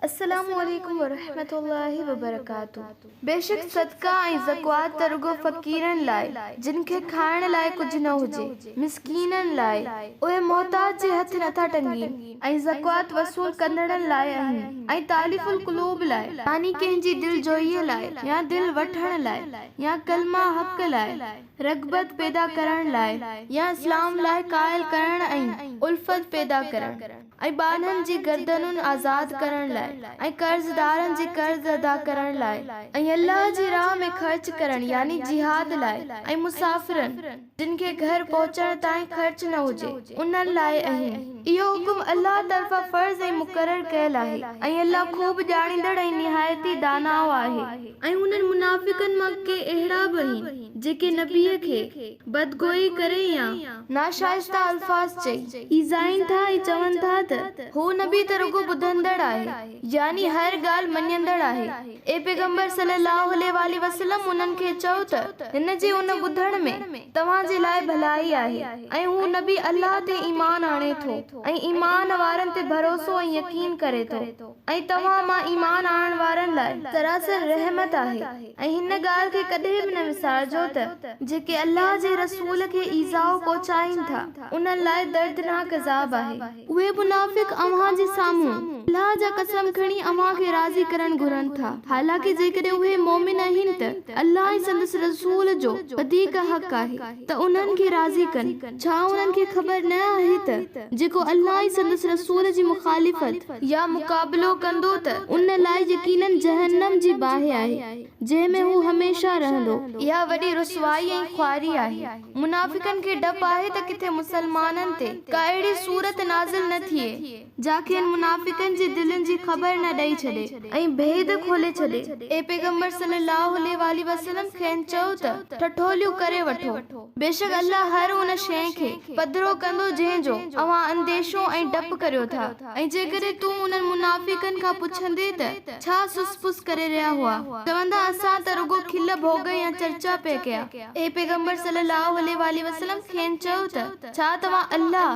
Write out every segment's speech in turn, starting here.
अस्सलामु अलैकुम वरहमतुल्लाहि वबरकातुहू। बेशक सदका ऐं ज़कात त रुगो फ़क़ीरनि लाइ जिनखे खाइण लाइ कुझु न हुजे, मिस्कीननि लाइ उहे मोहताज जे हथ नथा टंगीन, ऐं ज़कात वसूल कंदड़नि लाइ आहिनि, ऐं तालिफ़ुल क़ुलूब लाइ यानी कंहिंजी दिलजोईअ लाइ या दिल वठण लाइ या कलमा हक़ लाइ रग़बत पैदा करण लाइ या इस्लाम लाइ क़ाइल करण ऐं उल्फत पैदा करण ऐं ॿारनि जी गर्दनुनि आज़ाद करण लाइ ऐं कर्ज़दारनि जी कर्ज़ अदा करण लाइ ऐं अल्लाह जी राह में ख़र्च करण यानी जिहाद लाइ ऐं मुसाफ़िरनि जिनखे घर पहुचण ताईं ख़र्च न हुजे उन्हनि लाइ आहिनि। इहो हुकुम अल्लाह तरफ़ां फ़र्ज़ ऐं मुक़रर कयल आहे ऐं अल्लाह खूब ॼाणींदड़ ऐं निहायती दानाउ आहे। ऐं उन्हनि मुनाफ़िक़नि मां के अहिड़ा बि आहिनि जेके नबीअ खे बदगोई करे या नाशाइस्ता अल्फाज़ चई ईज़ाइनि था ऐं चवनि था त हू नबी त रुगो ॿुधंदड़ आहे यानी हर ॻाल्हि मञंदड़ आहे। ए पैगंबर सल्लल्लाहु अलैहि वसल्लम उन्हनि खे चओ त हिन जे उन ॿुधण में तव्हांजे लाइ भलाई आहे ऐं हू नबी अल्लाह ते ईमान आणे थो ऐं ईमान वारनि ते भरोसो ऐं यकीन करे थो ऐं तव्हां मां ईमान आणण वारनि लाइ सरासर रहमत आहे। ऐं हिन ॻाल्हि खे कॾहिं बि न विसारजो त जेके अल्लाह जे रसूल खे ईज़ाउ पहुचाइनि था उन्हनि लाइ दर्दनाक अज़ाब आहे। उहे मुनाफ़िक़ अव्हां जे साम्हूं अल्लाह जा कसम खणी अव्हां खे राज़ी करण घुरनि था, हालांकि जेकॾहिं उहे मोमिन आहिनि त अल्लाह ऐं संदसि रसूल जो वधीक हक़ आहे त उन्हनि खे राज़ी कनि। छा उन्हनि खे ख़बर न आहे त जेको अल्लाह ऐं संदसि रसूल जी मुखालिफ़त या मुक़ाबिलो कंदो त उन लाइ यकीनन जहन्नम जी बाहि आहे जंहिं में हू हमेशा रहंदो। इहा वॾी रुसवाई ऐं ख्वारी आहे। मुनाफ़िक़नि खे डपु आहे त किथे मुसलमाननि ते का अहिड़ी सूरत नाज़िल न थिए जाके मुनाफ़िक़नि जी दिलनि जी ख़बर न ॾेई छॾे ऐं भेद खोले छॾे। ए पैगंबर सल्लल्लाहु अलैहि वसल्लम खेनि चओ त ठठोलियूं करे वठो, बेशक अल्लाह हर उन शइ खे पधिरो कंदो जंहिंजो अव्हां अंदेशो ऐं डपु करियो था। ऐं जेकॾहिं तूं उन्हनि मुनाफ़िक़नि खां पुछंदे त छा सुस करे रहिया हुआ, चवंदा असां त रुगो खिल भोग या चर्चा पिया कया। ए पैगंबर सल्लल्लाहु अलैहि वसल्लम खेनि चओ त छा तव्हां अल्लाह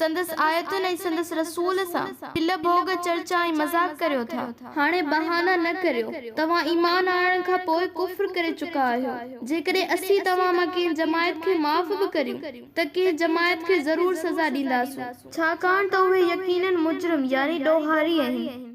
संदसि आयतुनि ऐं संदसि रसूल सां खिल भोग चर्चा ऐं मज़ाक करियो था। हाणे बहाना न करियो, तव्हां ईमान आणण खां पोइ कुफ्र करे चुका आहियो। जेकॾहिं असीं तव्हां मां कंहिं जमायत खे माफ़ बि करियूं त कंहिं जमायत खे ज़रूर सज़ा ॾींदासूं, छाकाणि त उहे यकीनन मुजरिम यानी ॾोहारी आहिनि।